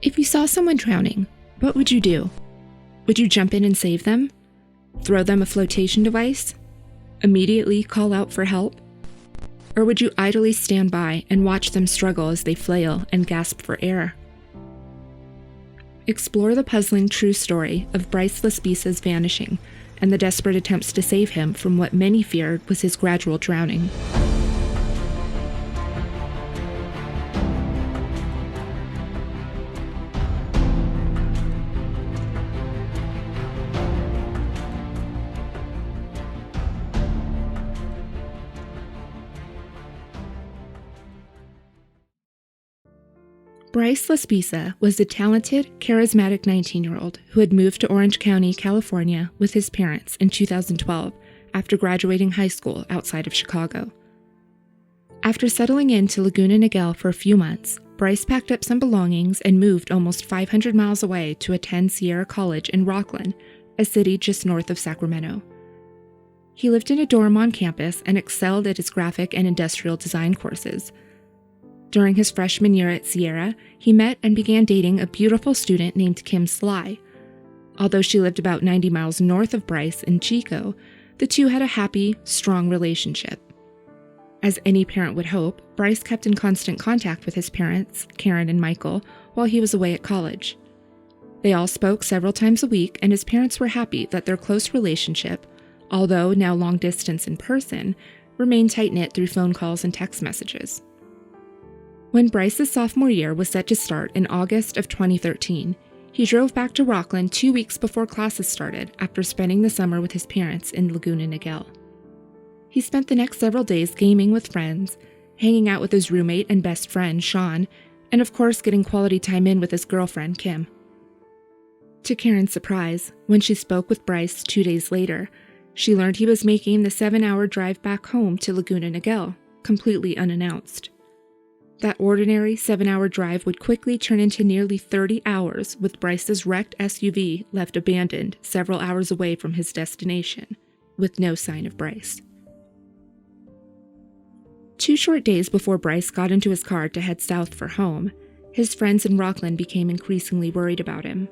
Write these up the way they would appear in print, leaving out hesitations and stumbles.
If you saw someone drowning, what would you do? Would you jump in and save them? Throw them a flotation device? Immediately call out for help? Or would you idly stand by and watch them struggle as they flail and gasp for air? Explore the puzzling true story of Bryce Laspisa's vanishing and the desperate attempts to save him from what many feared was his gradual drowning. Bryce Laspisa was a talented, charismatic 19-year-old who had moved to Orange County, California with his parents in 2012 after graduating high school outside of Chicago. After settling into Laguna Niguel for a few months, Bryce packed up some belongings and moved almost 500 miles away to attend Sierra College in Rocklin, a city just north of Sacramento. He lived in a dorm on campus and excelled at his graphic and industrial design courses. During his freshman year at Sierra, he met and began dating a beautiful student named Kim Sly. Although she lived about 90 miles north of Bryce in Chico, the two had a happy, strong relationship. As any parent would hope, Bryce kept in constant contact with his parents, Karen and Michael, while he was away at college. They all spoke several times a week, and his parents were happy that their close relationship, although now long distance in person, remained tight-knit through phone calls and text messages. When Bryce's sophomore year was set to start in August of 2013, he drove back to Rocklin 2 weeks before classes started after spending the summer with his parents in Laguna Niguel. He spent the next several days gaming with friends, hanging out with his roommate and best friend, Sean, and of course getting quality time in with his girlfriend, Kim. To Karen's surprise, when she spoke with Bryce 2 days later, she learned he was making the 7-hour drive back home to Laguna Niguel, completely unannounced. That ordinary 7-hour drive would quickly turn into nearly 30 hours with Bryce's wrecked SUV left abandoned several hours away from his destination, with no sign of Bryce. 2 short days before Bryce got into his car to head south for home, his friends in Rocklin became increasingly worried about him.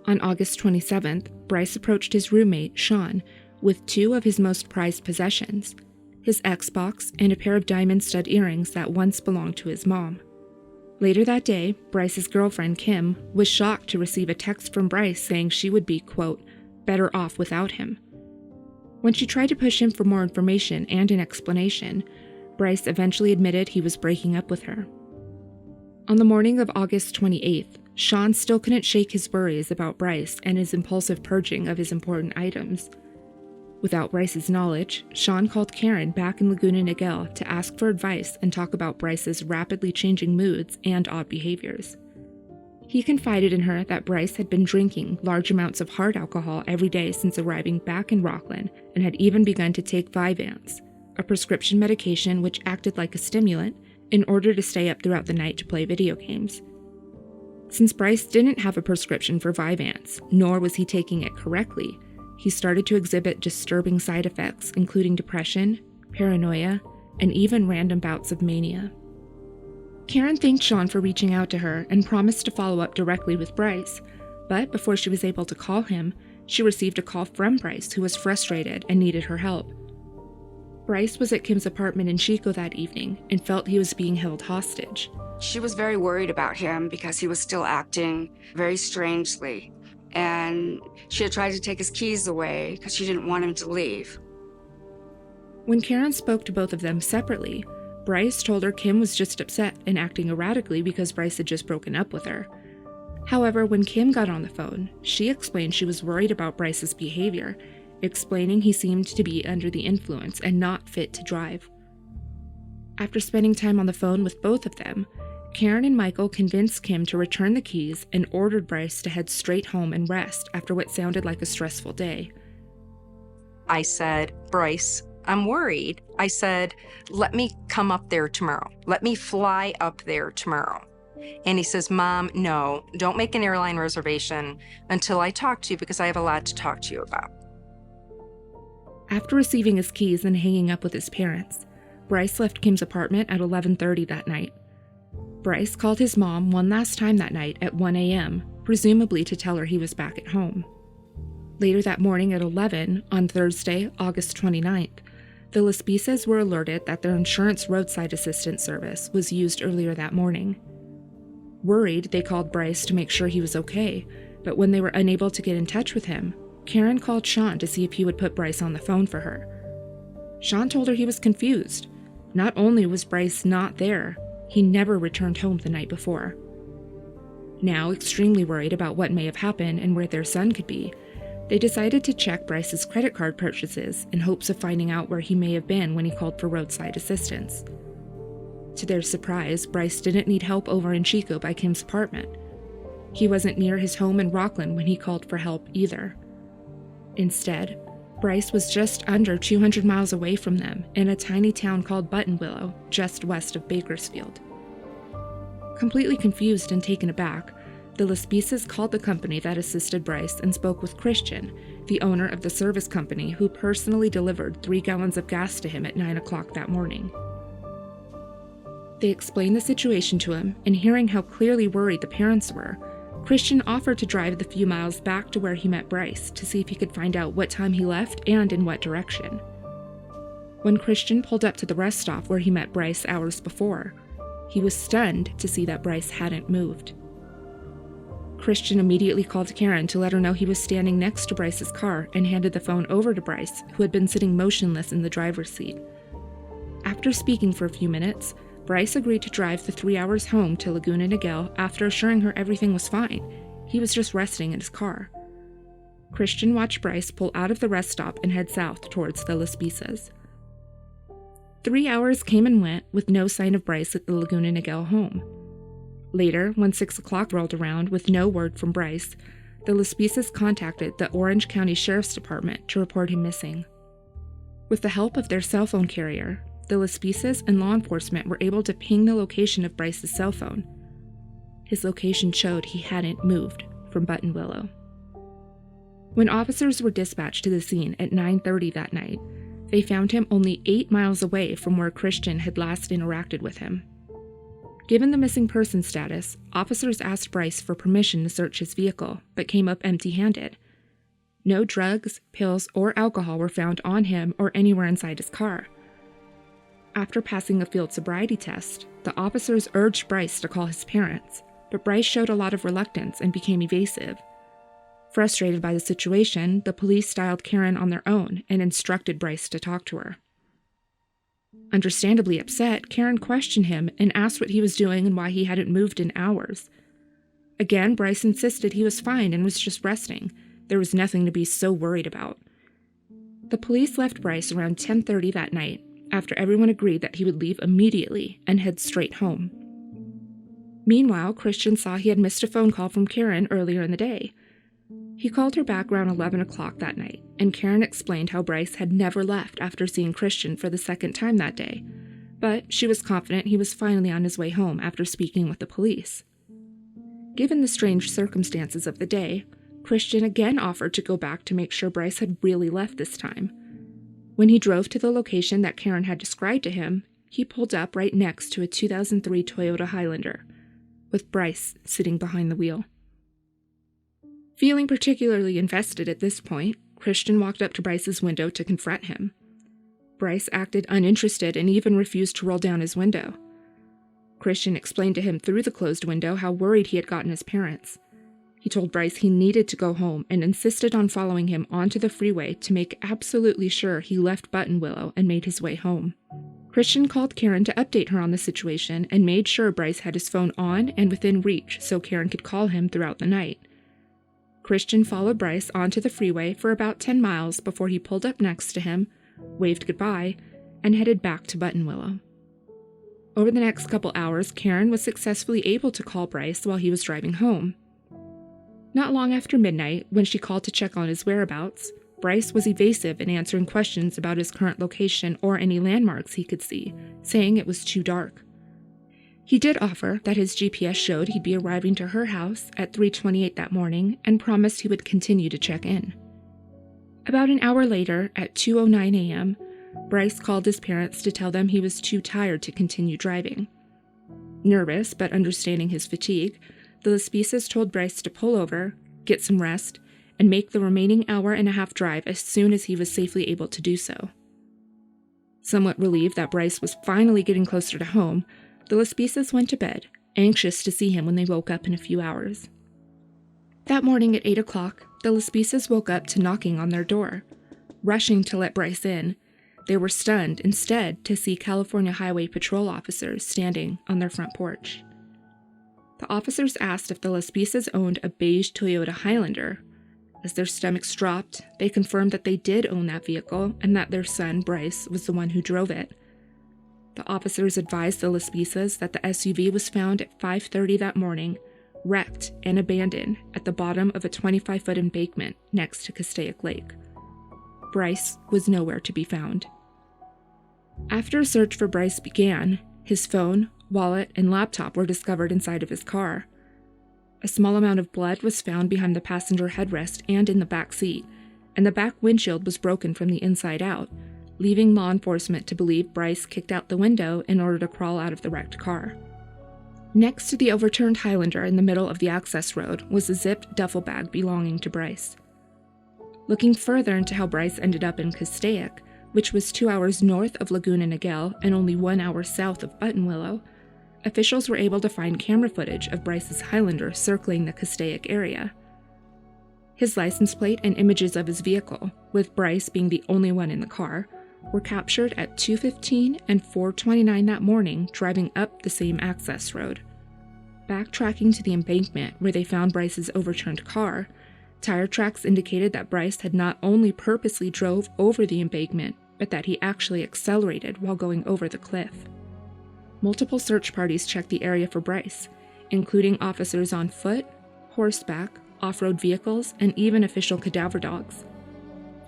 On August 27th, Bryce approached his roommate, Sean, with 2 of his most prized possessions, his Xbox, and a pair of diamond stud earrings that once belonged to his mom. Later that day, Bryce's girlfriend, Kim, was shocked to receive a text from Bryce saying she would be, quote, better off without him. When she tried to push him for more information and an explanation, Bryce eventually admitted he was breaking up with her. On the morning of August 28th, Sean still couldn't shake his worries about Bryce and his impulsive purging of his important items. Without Bryce's knowledge, Sean called Karen back in Laguna Niguel to ask for advice and talk about Bryce's rapidly changing moods and odd behaviors. He confided in her that Bryce had been drinking large amounts of hard alcohol every day since arriving back in Rocklin and had even begun to take Vyvanse, a prescription medication which acted like a stimulant, in order to stay up throughout the night to play video games. Since Bryce didn't have a prescription for Vyvanse, nor was he taking it correctly, he started to exhibit disturbing side effects, including depression, paranoia, and even random bouts of mania. Karen thanked Sean for reaching out to her and promised to follow up directly with Bryce, but before she was able to call him, she received a call from Bryce, who was frustrated and needed her help. Bryce was at Kim's apartment in Chico that evening and felt he was being held hostage. She was very worried about him because he was still acting very strangely. And she had tried to take his keys away because she didn't want him to leave. When Karen spoke to both of them separately, Bryce told her Kim was just upset and acting erratically because Bryce had just broken up with her. However, when Kim got on the phone, she explained she was worried about Bryce's behavior, explaining he seemed to be under the influence and not fit to drive. After spending time on the phone with both of them, Karen and Michael convinced Kim to return the keys and ordered Bryce to head straight home and rest after what sounded like a stressful day. I said, Bryce, I'm worried. I said, let me come up there tomorrow. Let me fly up there tomorrow. And he says, Mom, no, don't make an airline reservation until I talk to you because I have a lot to talk to you about. After receiving his keys and hanging up with his parents, Bryce left Kim's apartment at 11:30 that night. Bryce called his mom one last time that night at 1 a.m., presumably to tell her he was back at home. Later that morning at 11, on Thursday, August 29th, the Laspisas were alerted that their insurance roadside assistance service was used earlier that morning. Worried, they called Bryce to make sure he was okay, but when they were unable to get in touch with him, Karen called Sean to see if he would put Bryce on the phone for her. Sean told her he was confused. Not only was Bryce not there, he never returned home the night before. Now, extremely worried about what may have happened and where their son could be, they decided to check Bryce's credit card purchases in hopes of finding out where he may have been when he called for roadside assistance. To their surprise, Bryce didn't need help over in Chico by Kim's apartment. He wasn't near his home in Rockland when he called for help either. Instead, Bryce was just under 200 miles away from them in a tiny town called Buttonwillow, just west of Bakersfield. Completely confused and taken aback, the Laspisas called the company that assisted Bryce and spoke with Christian, the owner of the service company who personally delivered 3 gallons of gas to him at 9 o'clock that morning. They explained the situation to him, and hearing how clearly worried the parents were, Christian offered to drive the few miles back to where he met Bryce to see if he could find out what time he left and in what direction. When Christian pulled up to the rest stop where he met Bryce hours before, he was stunned to see that Bryce hadn't moved. Christian immediately called Karen to let her know he was standing next to Bryce's car and handed the phone over to Bryce, who had been sitting motionless in the driver's seat. After speaking for a few minutes, Bryce agreed to drive the 3 hours home to Laguna Niguel after assuring her everything was fine. He was just resting in his car. Christian watched Bryce pull out of the rest stop and head south towards the Laspisas. 3 hours came and went with no sign of Bryce at the Laguna Niguel home. Later, when 6 o'clock rolled around with no word from Bryce, the Laspisas contacted the Orange County Sheriff's Department to report him missing. With the help of their cell phone carrier, the Laspisas and law enforcement were able to ping the location of Bryce's cell phone. His location showed he hadn't moved from Buttonwillow. When officers were dispatched to the scene at 9:30 that night, they found him only 8 miles away from where Christian had last interacted with him. Given the missing person status, officers asked Bryce for permission to search his vehicle, but came up empty-handed. No drugs, pills, or alcohol were found on him or anywhere inside his car. After passing a field sobriety test, the officers urged Bryce to call his parents, but Bryce showed a lot of reluctance and became evasive. Frustrated by the situation, the police dialed Karen on their own and instructed Bryce to talk to her. Understandably upset, Karen questioned him and asked what he was doing and why he hadn't moved in hours. Again, Bryce insisted he was fine and was just resting. There was nothing to be so worried about. The police left Bryce around 10:30 that night, after everyone agreed that he would leave immediately and head straight home. Meanwhile, Christian saw he had missed a phone call from Karen earlier in the day. He called her back around 11 o'clock that night, and Karen explained how Bryce had never left after seeing Christian for the second time that day, but she was confident he was finally on his way home after speaking with the police. Given the strange circumstances of the day, Christian again offered to go back to make sure Bryce had really left this time. When he drove to the location that Karen had described to him, he pulled up right next to a 2003 Toyota Highlander, with Bryce sitting behind the wheel. Feeling particularly invested at this point, Christian walked up to Bryce's window to confront him. Bryce acted uninterested and even refused to roll down his window. Christian explained to him through the closed window how worried he had gotten his parents. He told Bryce he needed to go home and insisted on following him onto the freeway to make absolutely sure he left Buttonwillow and made his way home. Christian called Karen to update her on the situation and made sure Bryce had his phone on and within reach so Karen could call him throughout the night. Christian followed Bryce onto the freeway for about 10 miles before he pulled up next to him, waved goodbye, and headed back to Buttonwillow. Over the next couple hours, Karen was successfully able to call Bryce while he was driving home. Not long after midnight, when she called to check on his whereabouts, Bryce was evasive in answering questions about his current location or any landmarks he could see, saying it was too dark. He did offer that his GPS showed he'd be arriving to her house at 3:28 that morning and promised he would continue to check in. About an hour later, at 2:09 a.m., Bryce called his parents to tell them he was too tired to continue driving. Nervous, but understanding his fatigue, the Laspisas told Bryce to pull over, get some rest, and make the remaining hour-and-a-half drive as soon as he was safely able to do so. Somewhat relieved that Bryce was finally getting closer to home, the Laspisas went to bed, anxious to see him when they woke up in a few hours. That morning at 8 o'clock, the Laspisas woke up to knocking on their door. Rushing to let Bryce in, they were stunned instead to see California Highway Patrol officers standing on their front porch. The officers asked if the Laspisas owned a beige Toyota Highlander. As their stomachs dropped, they confirmed that they did own that vehicle and that their son, Bryce, was the one who drove it. The officers advised the Laspisas that the SUV was found at 5:30 that morning, wrecked and abandoned at the bottom of a 25-foot embankment next to Castaic Lake. Bryce was nowhere to be found. After a search for Bryce began, his phone, wallet, and laptop were discovered inside of his car. A small amount of blood was found behind the passenger headrest and in the back seat, and the back windshield was broken from the inside out, leaving law enforcement to believe Bryce kicked out the window in order to crawl out of the wrecked car. Next to the overturned Highlander in the middle of the access road was a zipped duffel bag belonging to Bryce. Looking further into how Bryce ended up in Castaic, which was 2 hours north of Laguna Niguel and only 1 hour south of Buttonwillow, officials were able to find camera footage of Bryce's Highlander circling the Castaic area. His license plate and images of his vehicle, with Bryce being the only one in the car, were captured at 2:15 and 4:29 that morning, driving up the same access road. Backtracking to the embankment where they found Bryce's overturned car, tire tracks indicated that Bryce had not only purposely drove over the embankment, but that he actually accelerated while going over the cliff. Multiple search parties checked the area for Bryce, including officers on foot, horseback, off-road vehicles, and even official cadaver dogs.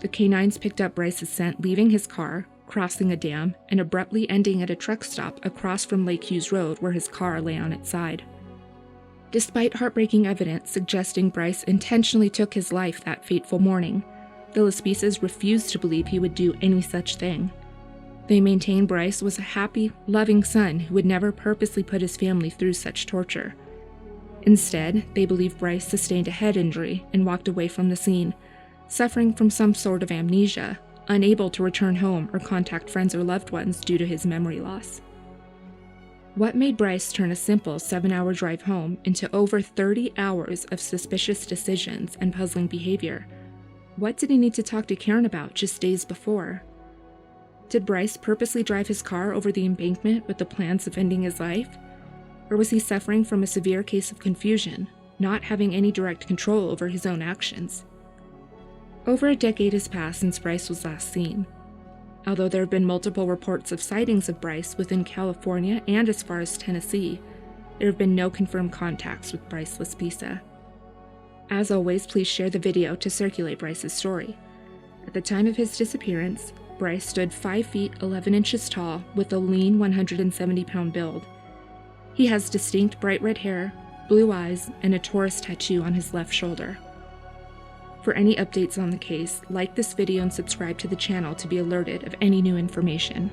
The canines picked up Bryce's scent leaving his car, crossing a dam, and abruptly ending at a truck stop across from Lake Hughes Road where his car lay on its side. Despite heartbreaking evidence suggesting Bryce intentionally took his life that fateful morning, the Laspisas refused to believe he would do any such thing. They maintained Bryce was a happy, loving son who would never purposely put his family through such torture. Instead, they believed Bryce sustained a head injury and walked away from the scene, suffering from some sort of amnesia, unable to return home or contact friends or loved ones due to his memory loss. What made Bryce turn a simple 7-hour drive home into over 30 hours of suspicious decisions and puzzling behavior? What did he need to talk to Karen about just days before? Did Bryce purposely drive his car over the embankment with the plans of ending his life? Or was he suffering from a severe case of confusion, not having any direct control over his own actions? Over a decade has passed since Bryce was last seen. Although there have been multiple reports of sightings of Bryce within California and as far as Tennessee, there have been no confirmed contacts with Bryce Laspisa. As always, please share the video to circulate Bryce's story. At the time of his disappearance, Bryce stood 5 feet 11 inches tall with a lean 170-pound build. He has distinct bright red hair, blue eyes, and a Taurus tattoo on his left shoulder. For any updates on the case, like this video and subscribe to the channel to be alerted of any new information.